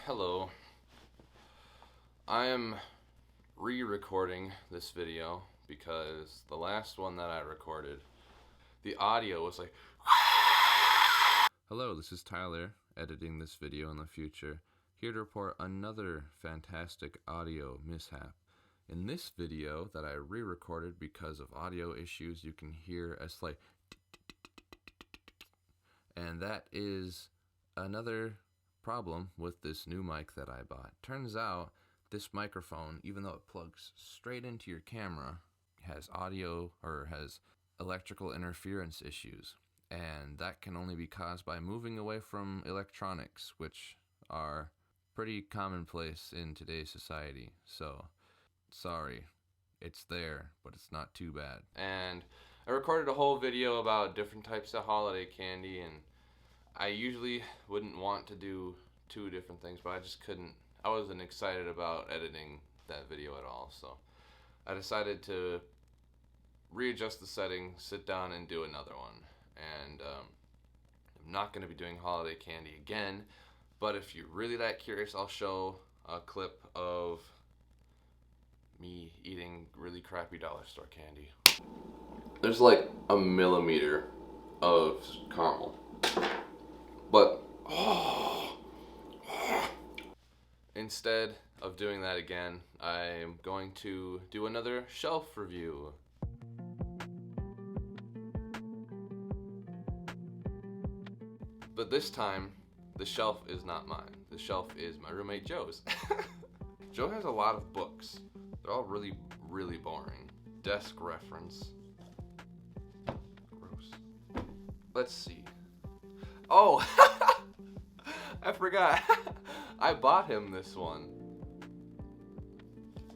Hello. I am re-recording this video because the last one that I recorded, the audio was like... Hello, this is Tyler, editing this video in the future, here to report another fantastic audio mishap. In this video that I re-recorded because of audio issues, you can hear a slight... And that is another problem with this new mic that I bought. Turns out this microphone, even though it plugs straight into your camera, has electrical interference issues, and that can only be caused by moving away from electronics, which are pretty commonplace in today's society. So sorry, it's there, but it's not too bad. And I recorded a whole video about different types of holiday candy, and I usually wouldn't want to do two different things, but I just couldn't. I wasn't excited about editing that video at all, so I decided to readjust the settings, sit down, and do another one. And I'm not going to be doing holiday candy again, but if you're really that curious, I'll show a clip of me eating really crappy dollar store candy. There's like a millimeter of caramel. But, instead of doing that again, I'm going to do another shelf review. But this time, the shelf is not mine. The shelf is my roommate Joe's. Joe has a lot of books. They're all really, really boring. Desk reference. Gross. Let's see. Oh, I forgot. I bought him this one.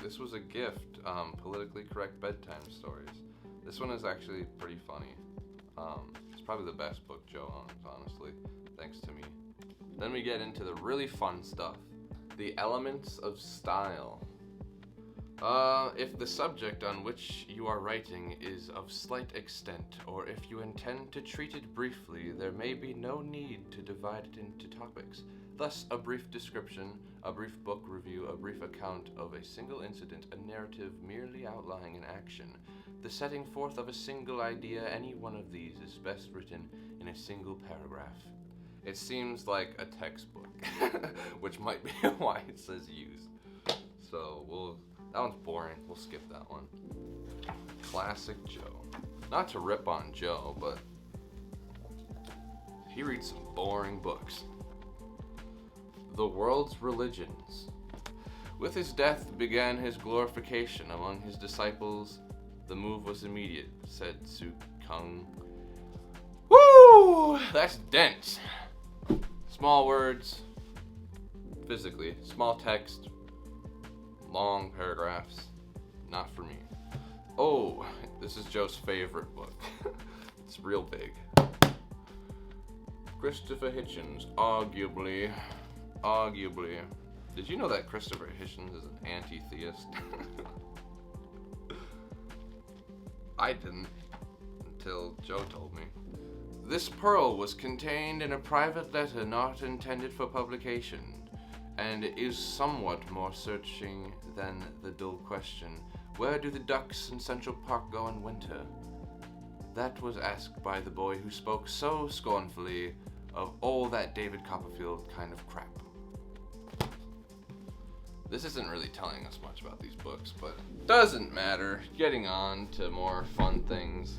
This was a gift, Politically Correct Bedtime Stories. This one is actually pretty funny. It's probably the best book Joe owns, honestly, thanks to me. Then we get into the really fun stuff. The elements of style. If the subject on which you are writing is of slight extent, or if you intend to treat it briefly, there may be no need to divide it into topics. Thus, a brief description, a brief book review, a brief account of a single incident, a narrative merely outlining an action. The setting forth of a single idea, any one of these is best written in a single paragraph. It seems like a textbook, which might be why it says use. So, that one's boring. We'll skip that one. Classic Joe. Not to rip on Joe, but he reads some boring books. The World's Religions. With his death began his glorification among his disciples. The move was immediate, said Su Kung. Woo! That's dense. Small words, physically. Small text. Long paragraphs, not for me. Oh, this is Joe's favorite book. It's real big. Christopher Hitchens, arguably. Did you know that Christopher Hitchens is an anti-theist? I didn't, until Joe told me. This pearl was contained in a private letter not intended for publication, and is somewhat more searching than the dull question, where do the ducks in Central Park go in winter? That was asked by the boy who spoke so scornfully of all that David Copperfield kind of crap. This isn't really telling us much about these books, but doesn't matter. Getting on to more fun things.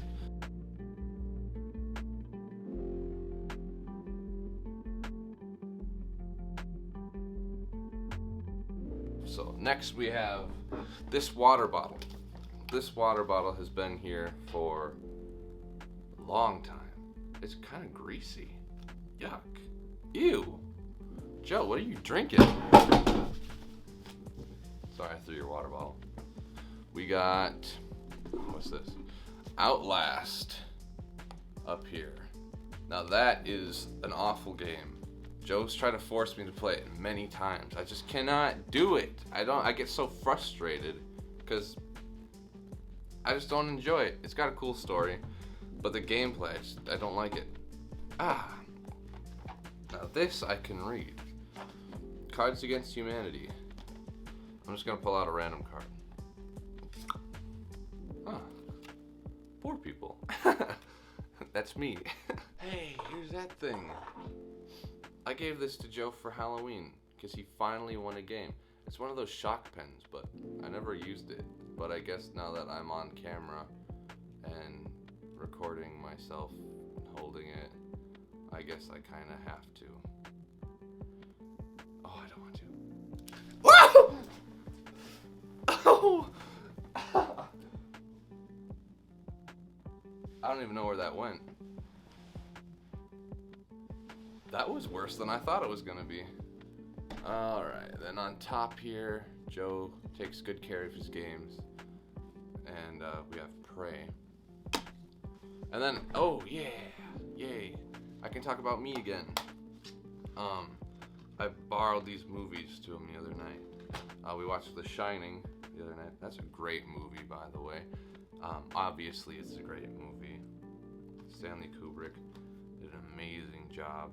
So next we have this water bottle. This water bottle has been here for a long time. It's kind of greasy. Yuck. Ew. Joe, what are you drinking? Sorry, I threw your water bottle. We got, what's this? Outlast up here. Now that is an awful game. Joe's tried to force me to play it many times. I just cannot do it. I get so frustrated because I just don't enjoy it. It's got a cool story, but the gameplay, I don't like it. Now this I can read. Cards Against Humanity. I'm just gonna pull out a random card. Huh. 4 people. That's me. Hey, here's that thing. I gave this to Joe for Halloween because he finally won a game. It's one of those shock pens, but I never used it. But I guess now that I'm on camera and recording myself holding it, I guess I kind of have to. Oh, I don't want to. Whoa! Oh! I don't even know where that went. That was worse than I thought it was gonna be. Alright, then on top here, Joe takes good care of his games. And we have Prey. And then, oh yeah, yay. I can talk about me again. I borrowed these movies to him the other night. We watched The Shining the other night. That's a great movie, by the way. Obviously, it's a great movie. Stanley Kubrick did an amazing job.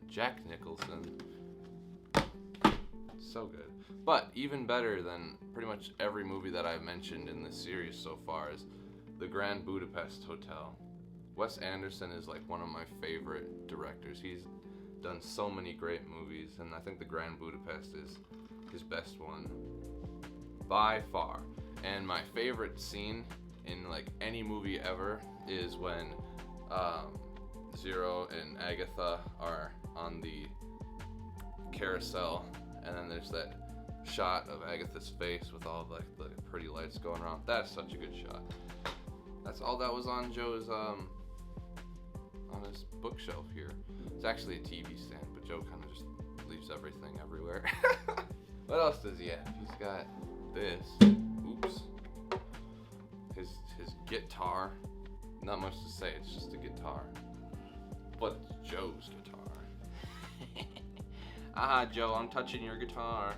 Jack Nicholson, so good. But even better than pretty much every movie that I've mentioned in this series so far is The Grand Budapest Hotel. Wes Anderson is like one of my favorite directors. He's done so many great movies, and I think The Grand Budapest is his best one by far. And my favorite scene in like any movie ever is when Zero and Agatha are on the carousel, and then there's that shot of Agatha's face with all like the pretty lights going around. That's such a good shot. That's all that was on Joe's on his bookshelf here. It's actually a TV stand, but Joe kind of just leaves everything everywhere. What else does he have? He's got this. Oops. His guitar. Not much to say. It's just a guitar. But it's Joe's guitar. Aha, Joe, I'm touching your guitar.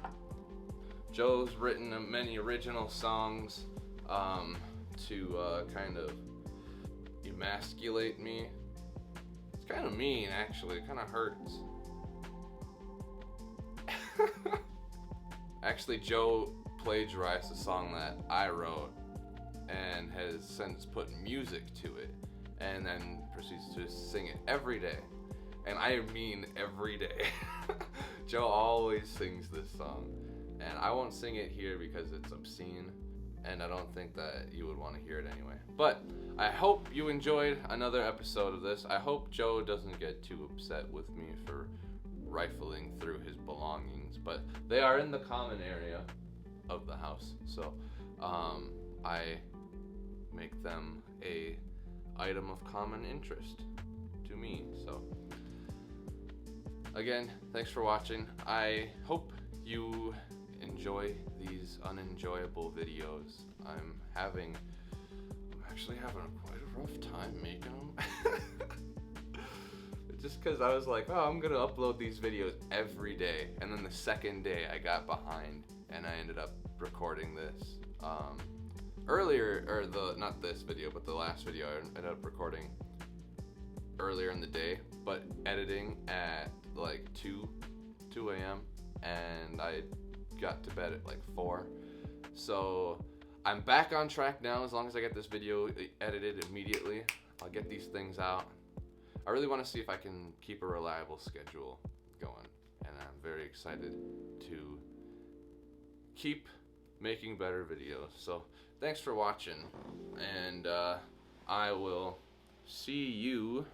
Joe's written many original songs to kind of emasculate me. It's kind of mean, actually. It kind of hurts. Actually, Joe plagiarized a song that I wrote and has since put music to it, and then proceeds to sing it every day. And I mean every day. Joe always sings this song, and I won't sing it here because it's obscene, and I don't think that you would want to hear it anyway. But I hope you enjoyed another episode of this. I hope Joe doesn't get too upset with me for rifling through his belongings, but they are in the common area of the house, so I make them a item of common interest to me. So again, thanks for watching. I hope you enjoy these unenjoyable videos. I'm actually having quite a rough time making them. Just because I was like, oh, I'm gonna upload these videos every day, and then the second day I got behind and I ended up recording this earlier, or not this video, but the last video I ended up recording earlier in the day, but editing at like 2 a.m. and I got to bed at like 4. So I'm back on track now. As long as I get this video edited immediately, I'll get these things out. I really want to see if I can keep a reliable schedule going, and I'm very excited to keep making better videos. So thanks for watching, and I will see you